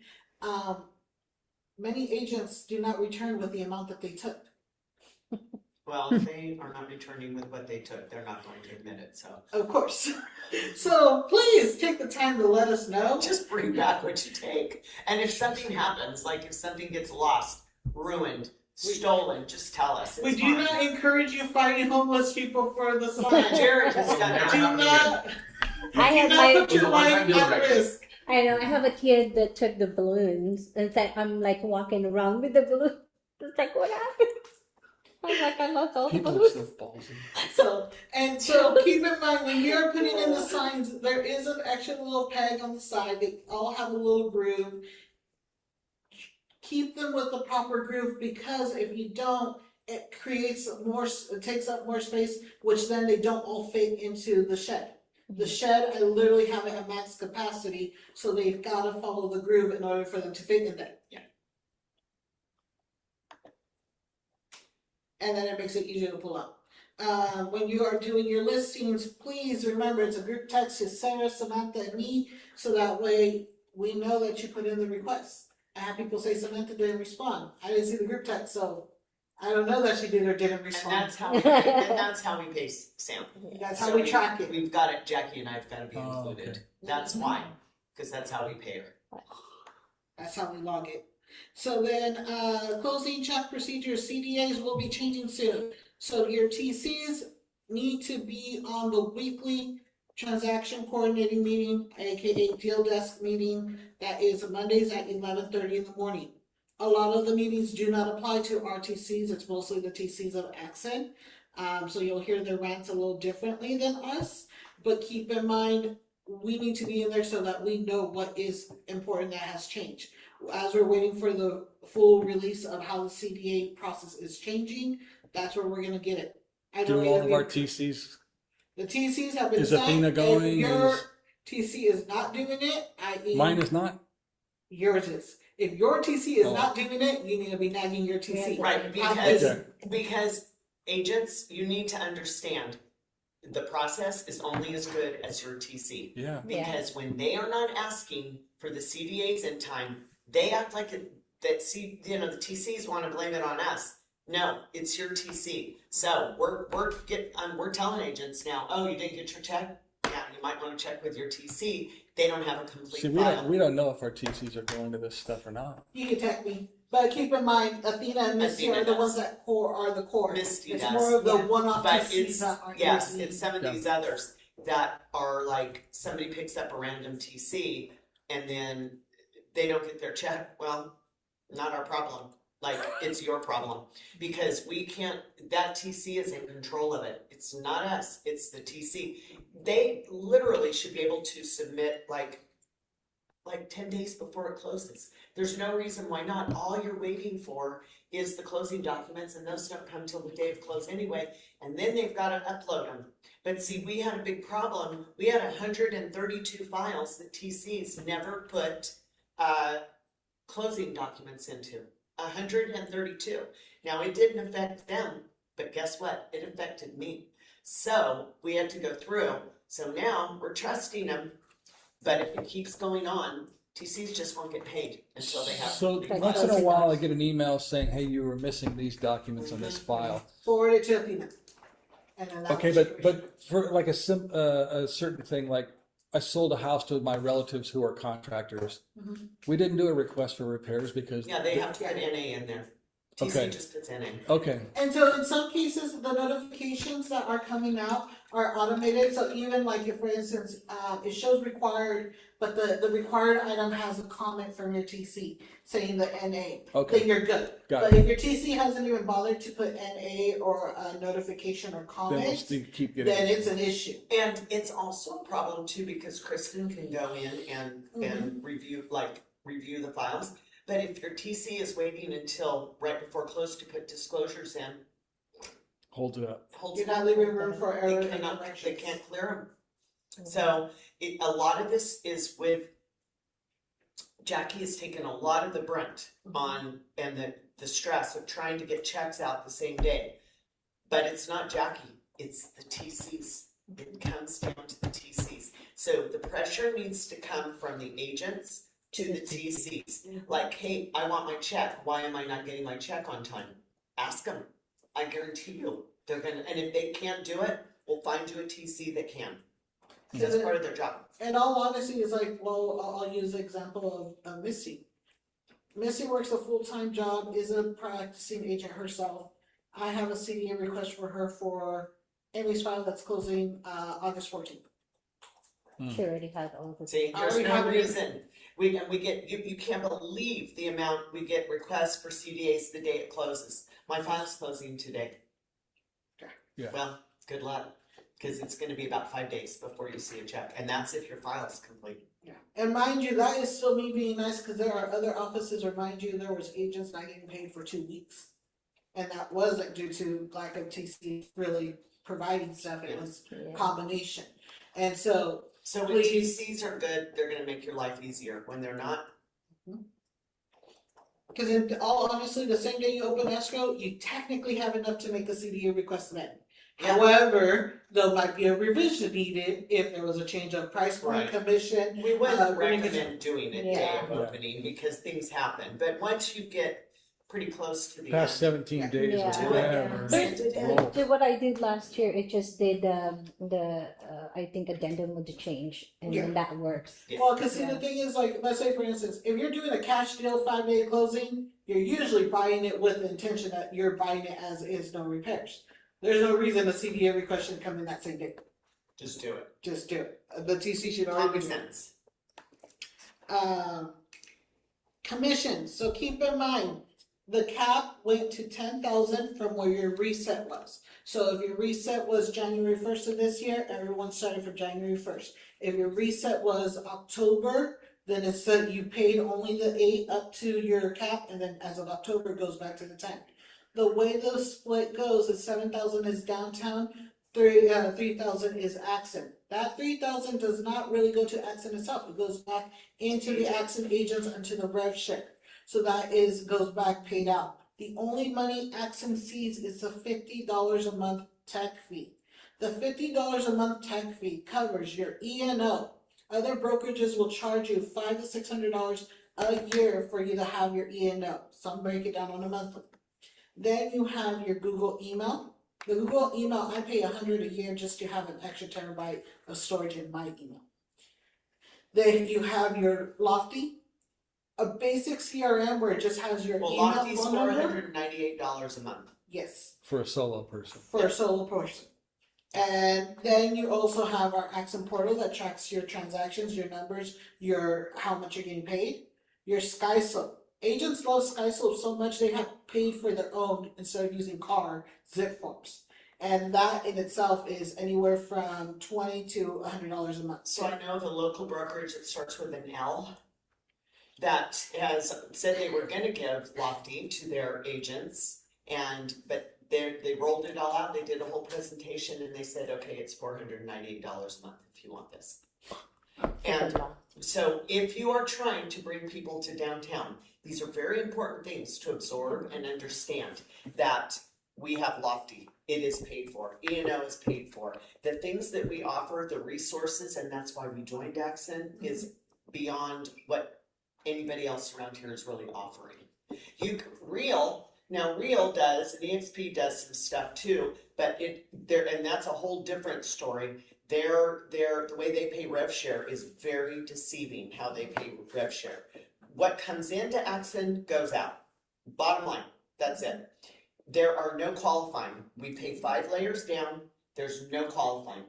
Speaker 1: Many agents do not return with the amount that they took.
Speaker 3: Well, if they are not returning with what they took, they're not going to admit it, so.
Speaker 1: Of course. So please take the time to let us know.
Speaker 3: Just bring back what you take. And if something happens, like if something gets lost, ruined, stolen, just tell us.
Speaker 1: We do not encourage you finding homeless people for the sign.
Speaker 3: Jared has done
Speaker 5: Never
Speaker 3: it.
Speaker 1: Do
Speaker 5: happened
Speaker 1: not,
Speaker 2: I
Speaker 1: do
Speaker 2: have
Speaker 1: not
Speaker 2: my,
Speaker 1: put your life at risk.
Speaker 2: I know, I have a kid that took the balloons. It's like I'm like walking around with the balloon. It's like, what happened? I'm like, I lost all the
Speaker 4: People are
Speaker 2: balloons.
Speaker 4: so ballsy.
Speaker 1: So keep in mind when you're putting in the signs, there is an extra little peg on the side. They all have a little groove. Keep them with the proper groove, because if you don't, it takes up more space, which then they don't all fit into the shed. The shed, I literally have it at max capacity, so they've got to follow the groove in order for them to fit in there.
Speaker 3: Yeah.
Speaker 1: and then it makes it easier to pull up. When you are doing your listings, please remember it's a group text to Sarah, Samantha, and me, so that way we know that you put in the request. I have people say Samantha didn't respond. I didn't see the group text, so I don't know that she did or didn't
Speaker 3: And
Speaker 1: respond.
Speaker 3: that's how we pay Sam.
Speaker 1: That's how
Speaker 3: So
Speaker 1: we track it.
Speaker 3: We've got it, Jackie and I've got to be
Speaker 4: Oh,
Speaker 3: included.
Speaker 4: okay.
Speaker 3: That's why, because that's how we pay her.
Speaker 1: That's how we log it. So then, closing check procedures, CDAs will be changing soon. So your TCs need to be on the weekly transaction coordinating meeting, aka deal desk meeting, that is Mondays at 11:30 in the morning. A lot of the meetings do not apply to our TCs, it's mostly the TCs of Accent. So you'll hear their rants a little differently than us, but keep in mind, we need to be in there so that we know what is important that has changed. As we're waiting for the full release of how the CDA process is changing, that's where we're gonna get it. I know
Speaker 4: Do all of our
Speaker 1: AW
Speaker 4: TCs,
Speaker 1: the TCs have been
Speaker 4: is
Speaker 1: sent.
Speaker 4: Athena
Speaker 1: If
Speaker 4: going?
Speaker 1: your
Speaker 4: Is
Speaker 1: TC is not doing it, i.e.
Speaker 4: mine is not?
Speaker 1: yours is. If your TC is
Speaker 4: Oh.
Speaker 1: not doing it, you need to be nagging your TC.
Speaker 2: Yeah,
Speaker 3: Right,
Speaker 4: Okay.
Speaker 3: because agents, you need to understand, the process is only as good as your TC.
Speaker 4: Yeah.
Speaker 3: Because when they are not asking for the CDAs in time, they act like the TCs want to blame it on us. No, it's your TC. So we're telling agents now, oh, you didn't get your check? Yeah, you might want to check with your TC. They don't have a complete
Speaker 4: See,
Speaker 3: file.
Speaker 4: we don't know if our TCs are going to this stuff or not.
Speaker 1: You can tech me. But keep in mind, Athena and Misty
Speaker 3: Athena
Speaker 1: are the
Speaker 3: does.
Speaker 1: ones that are the core.
Speaker 3: Misty
Speaker 1: It's
Speaker 3: does.
Speaker 1: more of the
Speaker 2: Yeah.
Speaker 1: one-off
Speaker 3: But
Speaker 1: TCs that aren't using.
Speaker 3: it's some of
Speaker 4: Yeah.
Speaker 3: these others that are like, somebody picks up a random TC and then they don't get their check. Well, not our problem. Like, it's your problem. Because that TC is in control of it. It's not us, it's the TC. They literally should be able to submit like 10 days before it closes. There's no reason why not. All you're waiting for is the closing documents, and those don't come till the day of close anyway, and then they've got to upload them. But see, we had a big problem. We had 132 files that TCs never put closing documents into. 132. Now, it didn't affect them, but guess what? It affected me. So we had to go through. So now we're trusting them. But if it keeps going on, TCs just won't get paid until they have.
Speaker 4: So
Speaker 3: to
Speaker 4: once in a while, I get an email saying, "Hey, you were missing these documents on this file."
Speaker 1: Forward it to Athena. And then that
Speaker 4: Okay,
Speaker 1: way she
Speaker 4: but for like a certain thing, like I sold a house to my relatives who are contractors.
Speaker 1: Mhm.
Speaker 4: We didn't do a request for repairs because
Speaker 3: Yeah, they have to put NA in there. TC
Speaker 4: Okay.
Speaker 3: just puts NA.
Speaker 4: okay,
Speaker 1: And so in some cases, the notifications that are coming out are automated, so even like if, for instance, it shows required, but the required item has a comment from your TC saying the NA,
Speaker 4: okay,
Speaker 1: then you're good.
Speaker 4: got
Speaker 1: But
Speaker 4: it.
Speaker 1: if your TC hasn't even bothered to put NA or a notification or
Speaker 4: Then we'll
Speaker 1: comment,
Speaker 4: still keep
Speaker 1: then
Speaker 4: getting.
Speaker 1: it's an issue.
Speaker 3: And it's also a problem too, because Kristen can go in and review the files. But if your TC is waiting until right before close to put disclosures in,
Speaker 4: Hold it up.
Speaker 3: holds
Speaker 1: You're
Speaker 3: it up.
Speaker 1: not leaving room for error
Speaker 3: They
Speaker 1: and
Speaker 3: cannot, they
Speaker 1: corrections.
Speaker 3: can't clear them. So a lot of this is with, Jackie has taken a lot of the brunt on, and the stress of trying to get checks out the same day. But it's not Jackie, it's the TCs. It comes down to the TCs. So the pressure needs to come from the agents to the TCs. Like, hey, I want my check. Why am I not getting my check on time? Ask them. I guarantee you, they're gonna, and if they can't do it, we'll find you a TC that can. That's part of their job.
Speaker 1: In all honesty, it's like, well, I'll use the example of Missy. Missy works a full-time job, is a practicing agent herself. I have a CDA request for her for Amy's file that's closing August 14th.
Speaker 2: She already has all the.
Speaker 3: See,
Speaker 1: I
Speaker 3: there's
Speaker 1: already
Speaker 3: no
Speaker 1: have it.
Speaker 3: reason. We get, you can't believe the amount we get requests for CDAs the day it closes. My file's closing today.
Speaker 4: Yeah.
Speaker 3: Well, good luck, because it's gonna be about 5 days before you see a check, and that's if your file is complete.
Speaker 1: Yeah. And mind you, that is still me being nice, because there are other offices, or mind you, there was agents not getting paid for 2 weeks. And that wasn't due to lack of TC really providing stuff, it was
Speaker 2: Yeah.
Speaker 1: combination. And so,
Speaker 3: So when
Speaker 1: Please.
Speaker 3: TCs are good, they're gonna make your life easier. When they're not,
Speaker 1: Because in all honesty, the same day you open escrow, you technically have enough to make the CDA request then.
Speaker 3: Yeah.
Speaker 1: However, there might be a revision needed if there was a change of price point,
Speaker 3: Right.
Speaker 1: commission.
Speaker 3: We wouldn't
Speaker 1: bringing it-
Speaker 3: recommend doing it day
Speaker 2: Yeah.
Speaker 3: of opening because things happen, but once you get pretty close to the
Speaker 4: Past
Speaker 3: end.
Speaker 4: 17 days or
Speaker 2: Yeah.
Speaker 4: whatever.
Speaker 3: Send it in.
Speaker 4: Oh.
Speaker 2: So what I did last year, it just did I think addendum with the change, and then that works.
Speaker 3: Yeah.
Speaker 1: Well, because see,
Speaker 2: Yeah.
Speaker 1: the thing is, like, let's say for instance, if you're doing a cash deal 5-day closing, you're usually buying it with the intention that you're buying it as is, no repairs. There's no reason a CDA request should come in that same day.
Speaker 3: Just do it.
Speaker 1: Just do it. The TC should already
Speaker 3: Common
Speaker 1: be doing it.
Speaker 3: sense.
Speaker 1: Commissions, so keep in mind, the cap went to 10,000 from where your reset was. So if your reset was January 1st of this year, everyone started from January 1st. If your reset was October, then it said you paid only the 8 up to your cap, and then as of October, it goes back to the 10. The way the split goes is 7,000 is downtown, 3,000 is Accent. That 3,000 does not really go to Accent itself. It goes back into the Accent agents and to the rev share. So that goes back paid out. The only money Accent sees is the $50 a month tech fee. The $50 a month tech fee covers your E&O. Other brokerages will charge you $500 to $600 a year for you to have your E&O. Some break it down on a monthly. Then you have your Google email. The Google email, I pay $100 a year just to have an extra terabyte of storage in my email. Then you have your Lofty, a basic CRM where it just has your
Speaker 3: Well,
Speaker 1: email,
Speaker 3: Lofty's
Speaker 1: phone number.
Speaker 3: $498 a month.
Speaker 1: Yes,
Speaker 4: For a solo person.
Speaker 1: for a solo person. And then you also have our Accent portal that tracks your transactions, your numbers, your how much you're getting paid. Your SkySlope. Agents love SkySlope so much they have paid for their own instead of using zip forms. And that in itself is anywhere from $20 to $100 a month.
Speaker 3: So I know of a local brokerage that starts with an L that has said they were gonna give Lofty to their agents, but they rolled it all out, they did a whole presentation, and they said, okay, it's $498 a month if you want this. And so if you are trying to bring people to downtown, these are very important things to absorb and understand, that we have Lofty, it is paid for, E&O is paid for. The things that we offer, the resources, and that's why we joined Accent, is beyond what anybody else around here is really offering. Real does, and EXP does some stuff too, but and that's a whole different story. The way they pay rev share is very deceiving, how they pay rev share. What comes into Accent goes out. Bottom line, that's it. There are no qualifying. We pay 5 layers down, there's no qualifying.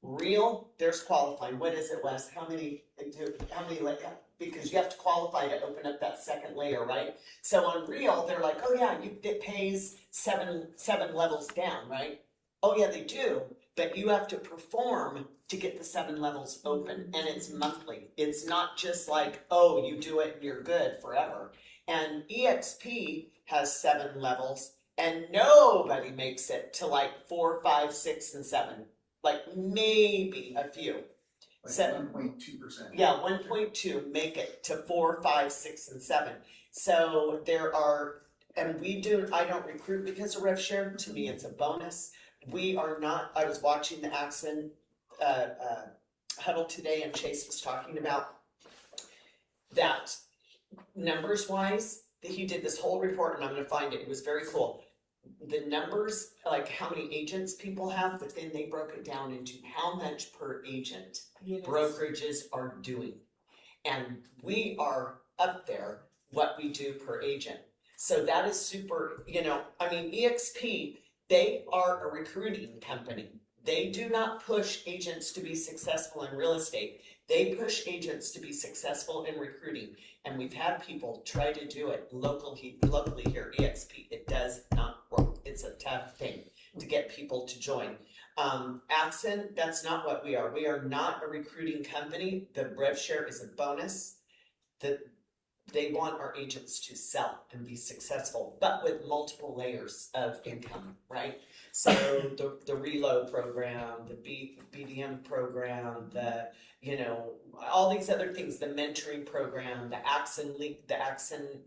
Speaker 3: Real, there's qualifying. What is it, Wes? How many layers? Because you have to qualify to open up that second layer, right? So on Real, they're like, oh yeah, it pays seven levels down, right? Oh yeah, they do, but you have to perform to get the 7 levels open, and it's monthly. It's not just like, oh, you do it and you're good forever. And EXP has 7 levels, and nobody makes it to like 4, 5, 6, and 7. Like maybe a few.
Speaker 6: Like 1.2%.
Speaker 3: Yeah, 1.2 make it to 4, 5, 6, and 7. So there are, and I don't recruit because of rev share. To me, it's a bonus. We are not, I was watching the Accent huddle today, and Chase was talking about that numbers wise, he did this whole report, and I'm gonna find it. It was very cool. The numbers, like how many agents people have, but then they broke it down into how much per agent brokerages are doing. And we are up there, what we do per agent. So that is super, EXP, they are a recruiting company. They do not push agents to be successful in real estate. They push agents to be successful in recruiting. And we've had people try to do it locally here, EXP. It does not work. It's a tough thing to get people to join. Accent, that's not what we are. We are not a recruiting company. The rev share is a bonus. they want our agents to sell and be successful, but with multiple layers of income, right? So the reload program, the BDM program, the, all these other things, the mentoring program, the accent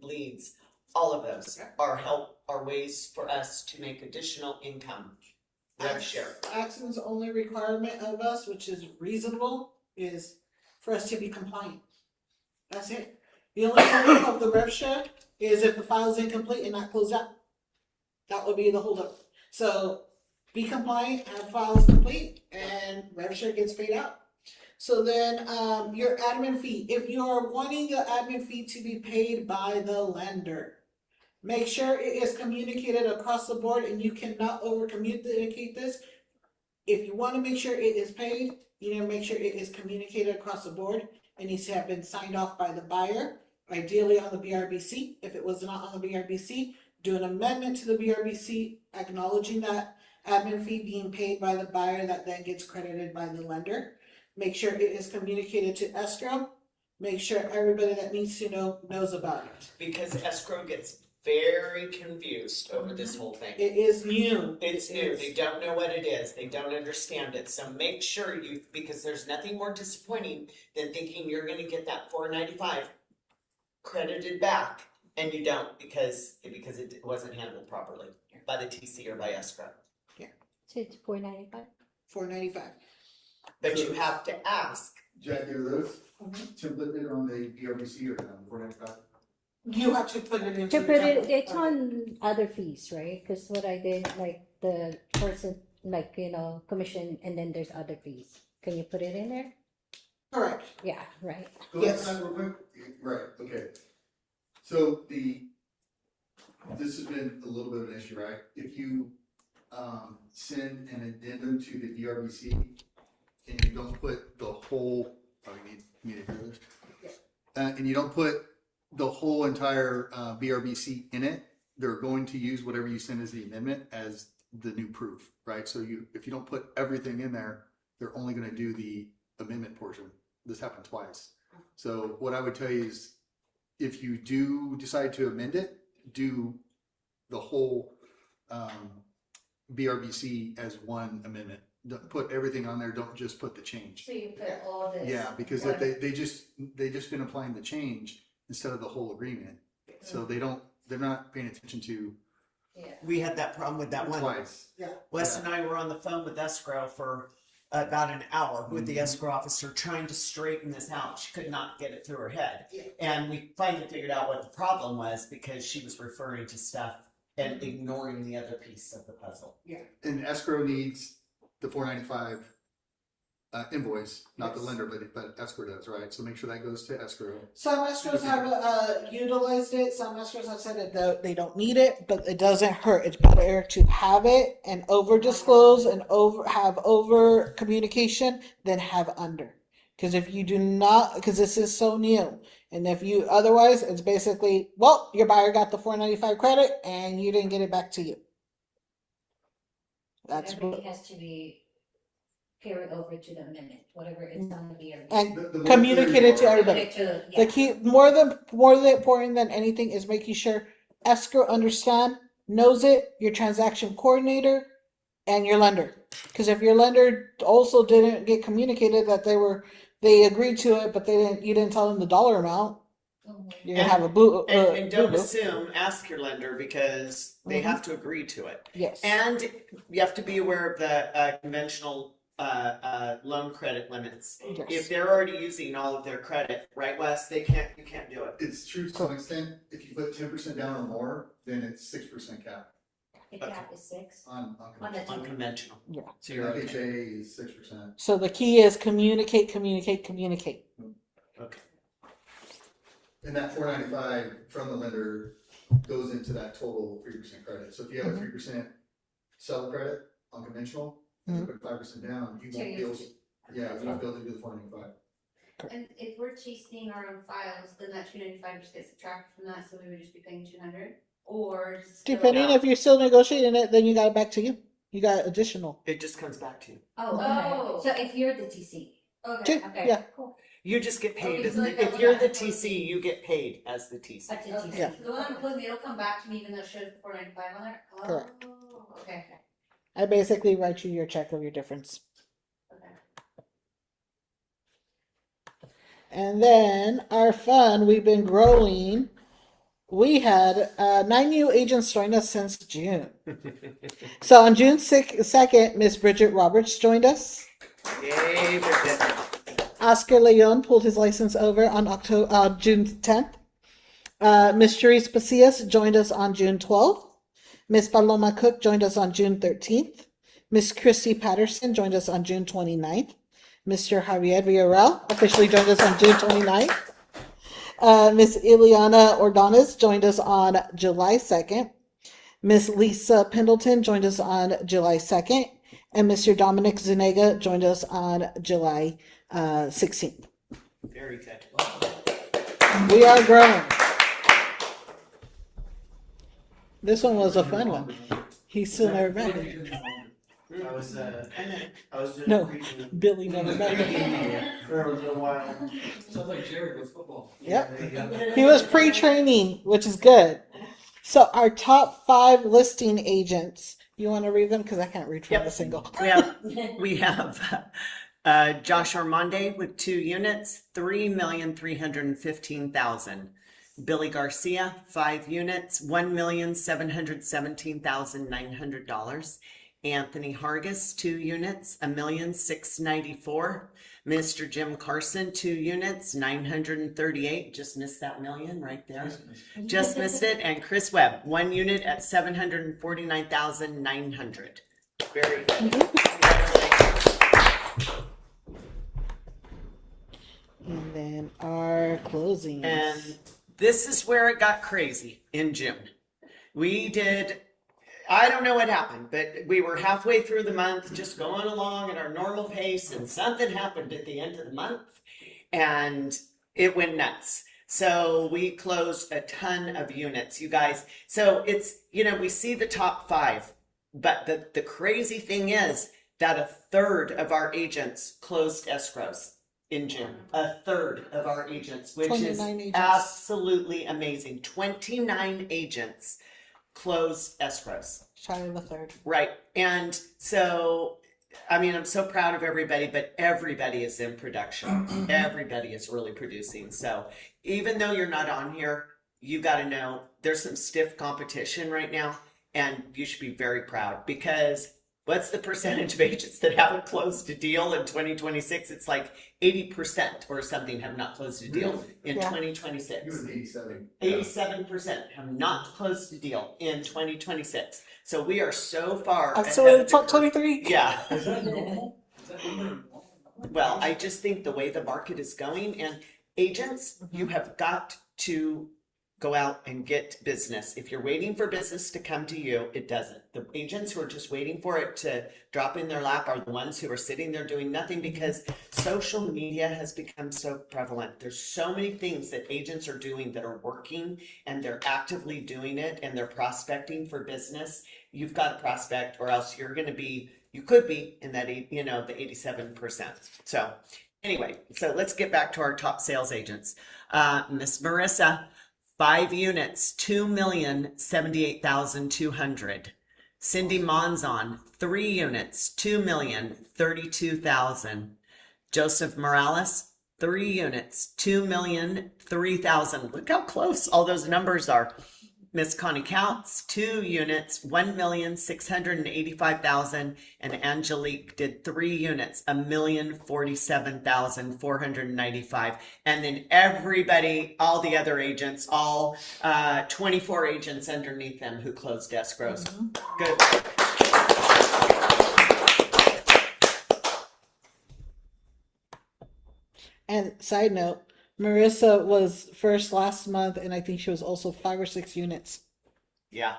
Speaker 3: leads, all of those are ways for us to make additional income. Rev share.
Speaker 1: Axon's only requirement of us, which is reasonable, is for us to be compliant. That's it. The only holdup of the rev share is if the file is incomplete and not closed out. That would be the holdup. So be compliant, have files complete, and rev share gets paid out. So then your admin fee. If you are wanting the admin fee to be paid by the lender, make sure it is communicated across the board, and you cannot over communicate this. If you want to make sure it is paid, you need to make sure it is communicated across the board. It needs to have been signed off by the buyer, ideally on the BRBC. If it was not on the BRBC, do an amendment to the BRBC acknowledging that admin fee being paid by the buyer that then gets credited by the lender. Make sure it is communicated to escrow. Make sure everybody that needs to know knows about it.
Speaker 3: Because escrow gets very confused over this whole thing.
Speaker 1: It is new.
Speaker 3: It's new. They don't know what it is. They don't understand it. So make sure because there's nothing more disappointing than thinking you're going to get that $495 credited back, and you don't because it wasn't handled properly by the TC or by escrow.
Speaker 2: So it's $4.95.
Speaker 1: $495.
Speaker 3: But you have to ask.
Speaker 6: Jackie, are those templated on the BRBC or on 495?
Speaker 1: You have to put it into
Speaker 2: To
Speaker 1: the
Speaker 2: put it,
Speaker 1: template.
Speaker 2: it's on other fees, right? Because what I did, like the person, like, commission, and then there's other fees. Can you put it in there?
Speaker 1: Correct.
Speaker 2: Yeah, right.
Speaker 6: Go
Speaker 1: Yes.
Speaker 6: back real quick. Right, okay. So this has been a little bit of an issue, right? If you send an addendum to the BRBC and you don't put the whole, you need me to hear this? And you don't put the whole entire BRBC in it, they're going to use whatever you send as the amendment as the new proof, right? So if you don't put everything in there, they're only going to do the amendment portion. This happened twice. So what I would tell you is, if you do decide to amend it, do the whole BRBC as one amendment. Don't put everything on there. Don't just put the change.
Speaker 2: So you put all this.
Speaker 6: Yeah, because if they just been applying the change instead of the whole agreement, so they're not paying attention to
Speaker 3: We had that problem with that one.
Speaker 6: twice.
Speaker 3: Wes and I were on the phone with escrow for about an hour with the escrow officer trying to straighten this out. She could not get it through her head.
Speaker 1: Yeah.
Speaker 3: And we finally figured out what the problem was because she was referring to stuff and ignoring the other piece of the puzzle.
Speaker 6: And escrow needs the 495 invoice, not the lender, but escrow does, right? So make sure that goes to escrow.
Speaker 1: Some escrows have utilized it. Some escrows have said that they don't need it, but it doesn't hurt. It's better to have it and over disclose and have over communication than have under. Because if you do not, because this is so new, and if you otherwise, it's basically, well, your buyer got the $495 credit and you didn't get it back to you. That's what.
Speaker 2: Everything has to be carried over to the amendment, whatever it's on the BRB.
Speaker 1: And
Speaker 6: The more
Speaker 1: communicate
Speaker 6: clear
Speaker 1: it to
Speaker 6: you are-
Speaker 1: everybody. The key, more important than anything, is making sure escrow understand, knows it, your transaction coordinator, and your lender. Because if your lender also didn't get communicated that they agreed to it, but you didn't tell them the dollar amount, you're gonna have a boo.
Speaker 3: And don't
Speaker 1: boo-boo.
Speaker 3: assume, ask your lender because they have to agree to it.
Speaker 1: Yes.
Speaker 3: And you have to be aware of the conventional loan credit limits.
Speaker 1: Yes.
Speaker 3: If they're already using all of their credit, right, Wes? You can't do it.
Speaker 6: It's true to some extent. If you put 10% down or more, then it's 6% cap
Speaker 2: The cap is 6
Speaker 6: on
Speaker 2: on the
Speaker 3: Unconventional.
Speaker 1: Yeah.
Speaker 3: So you're okay.
Speaker 6: FHA is 6%.
Speaker 1: So the key is communicate.
Speaker 3: Okay.
Speaker 6: And that 495 from the lender goes into that total 3% credit. So if you have a 3% sell credit on conventional, and you put 5% down, you won't be able to, you won't be able to do the 495.
Speaker 7: And if we're chasing our own files, then that 295 just gets subtracted from that, so we would just be paying 200, or just
Speaker 1: Depending if you're still negotiating it, then you got it back to you. You got additional.
Speaker 3: It just comes back to you.
Speaker 2: Oh,
Speaker 7: Oh.
Speaker 2: okay. So if you're the TC,
Speaker 7: Okay,
Speaker 2: Okay,
Speaker 1: Yeah.
Speaker 2: cool.
Speaker 3: You just get paid
Speaker 7: Okay,
Speaker 3: as
Speaker 7: so like
Speaker 3: the,
Speaker 7: that
Speaker 3: if you're
Speaker 7: one
Speaker 3: the
Speaker 7: that-
Speaker 3: TC, you get paid as the TC.
Speaker 2: That's it.
Speaker 7: Okay,
Speaker 1: Yeah.
Speaker 7: so the one I'm closing, it'll come back to me even though it shows $4.95 on there?
Speaker 1: Correct.
Speaker 7: Oh, okay,
Speaker 1: I basically write you your check of your difference.
Speaker 7: okay.
Speaker 1: And then our fund, we've been growing. We had 9 new agents join us since June. So on June 2nd, Miss Bridget Roberts joined us.
Speaker 3: Yay, Bridget.
Speaker 1: Oscar Leon pulled his license over on June 10th. Miss Cherise Pasillas joined us on June 12th. Miss Paloma Cook joined us on June 13th. Miss Christy Patterson joined us on June 29th. Mr. Javier Villarreal officially joined us on June 29th. Miss Ileana Ordonez joined us on July 2nd. Miss Lisa Pendleton joined us on July 2nd. And Mr. Dominic Zuniga joined us on July 16th.
Speaker 3: Very good.
Speaker 1: We are growing. This one was a fun one. He's still never met her.
Speaker 8: I was doing
Speaker 1: No,
Speaker 8: preaching
Speaker 1: Billy never met her.
Speaker 8: for a little while.
Speaker 4: Sounds like Jared with football.
Speaker 1: Yep.
Speaker 8: There you go.
Speaker 1: He was pre-training, which is good. So our top 5 listing agents. You want to read them? Because I can't read from
Speaker 3: Yep.
Speaker 1: the single.
Speaker 3: We have Josh Armande with 2 units, $3,315,000. Billy Garcia, 5 units, $1,717,900. Anthony Hargis, 2 units, $1,694,000. Mr. Jim Carson, 2 units, 938. Just missed that million right there. Just missed it. And Chris Webb, 1 unit at 749,900. Very good.
Speaker 1: And then our closings.
Speaker 3: And this is where it got crazy in June. We did, I don't know what happened, but we were halfway through the month, just going along at our normal pace, and something happened at the end of the month, and it went nuts. So we closed a ton of units, you guys. So it's, we see the top 5, but the crazy thing is that a third of our agents closed escrows in June. A third of our agents, which is
Speaker 1: 29 agents.
Speaker 3: absolutely amazing. 29 agents closed escrows.
Speaker 1: Shy of a third.
Speaker 3: Right. And so, I'm so proud of everybody, but everybody is in production. Everybody is really producing. So even though you're not on here, you got to know there's some stiff competition right now, and you should be very proud, because what's the percentage of agents that haven't closed a deal in 2026? It's like 80% or something have not closed a deal in
Speaker 1: Yeah.
Speaker 3: 2026.
Speaker 6: It was 87.
Speaker 3: 87% have not closed a deal in 2026. So we are so far.
Speaker 1: I'm
Speaker 3: ahead
Speaker 1: still in the
Speaker 3: of
Speaker 1: top
Speaker 3: the curve.
Speaker 1: 23.
Speaker 3: Yeah.
Speaker 4: Is that normal? Is that normal?
Speaker 3: Well, I just think the way the market is going, and agents, you have got to go out and get business. If you're waiting for business to come to you, it doesn't. The agents who are just waiting for it to drop in their lap are the ones who are sitting there doing nothing, because social media has become so prevalent. There's so many things that agents are doing that are working, and they're actively doing it, and they're prospecting for business. You've got to prospect, or else you're going to be, you could be in that, the 87%. So anyway, so let's get back to our top sales agents. Miss Marissa, 5 units, $2,078,200. Cindy Monzon, 3 units, $2,032,000. Joseph Morales, 3 units, $2,003,000. Look how close all those numbers are. Miss Connie Counts, 2 units, $1,685,000, and Angelique did 3 units, $1,047,495. And then everybody, all the other agents, all 24 agents underneath them who closed escrows. Good.
Speaker 1: And side note, Marissa was first last month, and I think she was also 5 or 6 units.
Speaker 3: Yeah.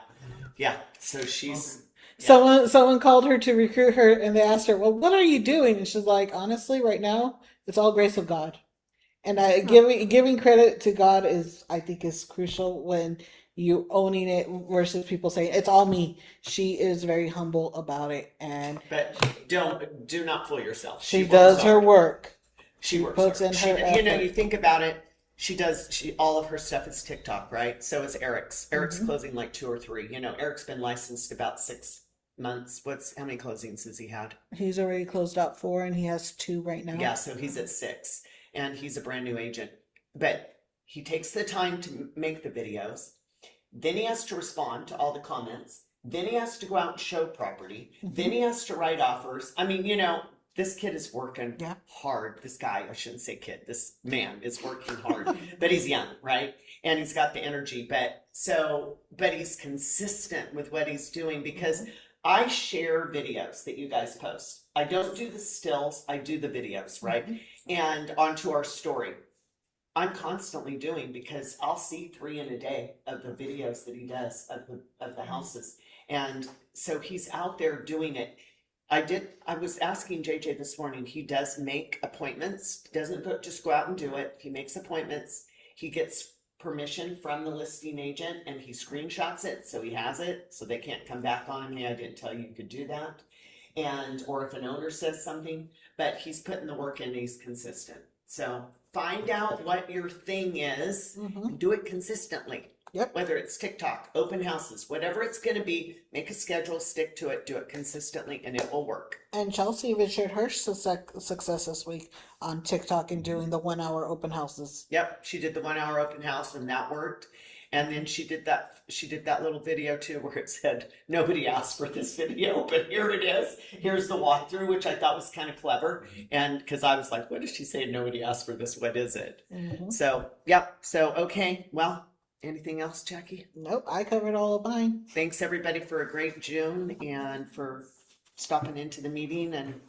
Speaker 3: So she's.
Speaker 1: Someone called her to recruit her, and they asked her, "Well, what are you doing?" And she's like, "Honestly, right now, it's all grace of God." And giving credit to God I think is crucial when you owning it versus people saying it's all me. She is very humble about it, and
Speaker 3: But do not fool yourself.
Speaker 1: she
Speaker 3: works
Speaker 1: does her
Speaker 3: hard.
Speaker 1: work.
Speaker 3: She works
Speaker 1: puts
Speaker 3: hard.
Speaker 1: in
Speaker 3: She,
Speaker 1: her
Speaker 3: you know,
Speaker 1: effort.
Speaker 3: you think about it, all of her stuff is TikTok, right? So is Eric's. Eric's
Speaker 1: Mhm.
Speaker 3: closing like 2 or 3. You know, Eric's been licensed about 6 months. How many closings has he had?
Speaker 1: He's already closed out 4 and he has 2 right now.
Speaker 3: Yeah, so he's at 6 and he's a brand new agent. But he takes the time to make the videos. Then he has to respond to all the comments. Then he has to go out and show property. Then he has to write offers. I mean, you know, this kid is working
Speaker 1: Yeah.
Speaker 3: hard. This guy, I shouldn't say kid, this man is working hard, but he's young, right? And he's got the energy, but he's consistent with what he's doing because I share videos that you guys post. I don't do the stills, I do the videos, right? And onto our story. I'm constantly doing because I'll see 3 in a day of the videos that he does of the houses. And so he's out there doing it. I was asking JJ this morning, he does make appointments, doesn't just go out and do it. He makes appointments. He gets permission from the listing agent and he screenshots it. So he has it. So they can't come back on him. Hey, I didn't tell you you could do that. Or if an owner says something, but he's putting the work in and he's consistent. So find out what your thing is and do it consistently.
Speaker 1: Yep.
Speaker 3: Whether it's TikTok, open houses, whatever it's going to be, make a schedule, stick to it, do it consistently, and it will work.
Speaker 1: And Chelsea even shared her success this week on TikTok and doing the 1 hour open houses.
Speaker 3: Yep, she did the 1 hour open house and that worked. And then she did that little video too where it said, nobody asked for this video, but here it is. Here's the walkthrough, which I thought was kind of clever. And because I was like, what is she saying? Nobody asked for this. What is it? So, yep. So, okay. Well, anything else, Jackie?
Speaker 1: Nope, I covered all of mine.
Speaker 3: Thanks everybody for a great June and for stopping into the meeting and